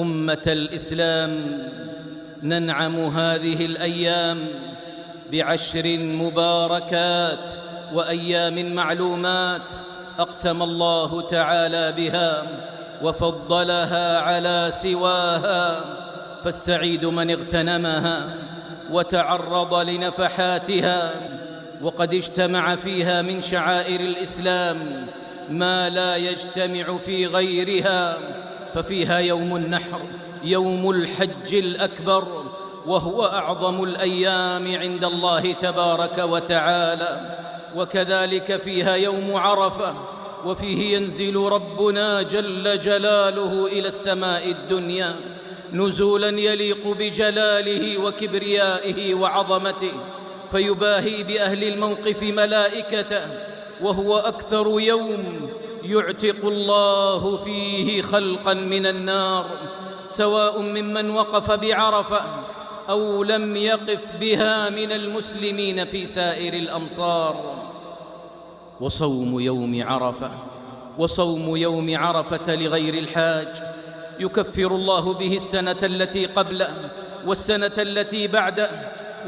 أمة الإسلام، ننعم هذه الأيام بعشر مباركات وأيام معلومات أقسم الله تعالى بها وفضلها على سواها، فالسعيد من اغتنمها وتعرض لنفحاتها. وقد اجتمع فيها من شعائر الإسلام ما لا يجتمع في غيرها، ففيها يوم النحر، يوم الحج الأكبر، وهو أعظم الأيام عند الله تبارك وتعالى. وكذلك فيها يوم عرفة، وفيه ينزل ربنا جل جلاله إلى السماء الدنيا نزولا يليق بجلاله وكبريائه وعظمته، فيباهي بأهل الموقف ملائكته، وهو أكثر يوم يعتق الله فيه خلقا من النار، سواء ممن وقف بعرفة أو لم يقف بها من المسلمين في سائر الأمصار. وصوم يوم عرفة لغير الحاج يكفر الله به السنة التي قبله والسنة التي بعده.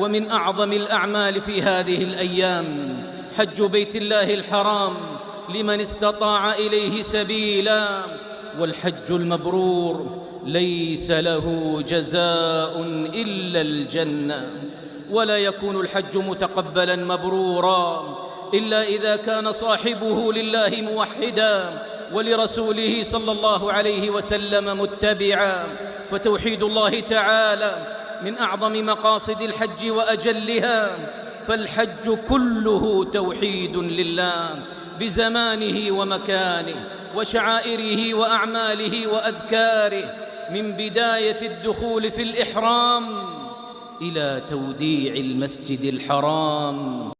ومن أعظم الأعمال في هذه الأيام حج بيت الله الحرام لمن استطاع إليه سبيلا، والحج المبرور ليس له جزاء إلا الجنة، ولا يكون الحج متقبلا مبرورا إلا إذا كان صاحبه لله موحدا ولرسوله صلى الله عليه وسلم متبعا. فتوحيد الله تعالى من أعظم مقاصد الحج وأجلها، فالحج كله توحيد لله بزمانه ومكانه وشعائره وأعماله وأذكاره، من بداية الدخول في الإحرام إلى توديع المسجد الحرام.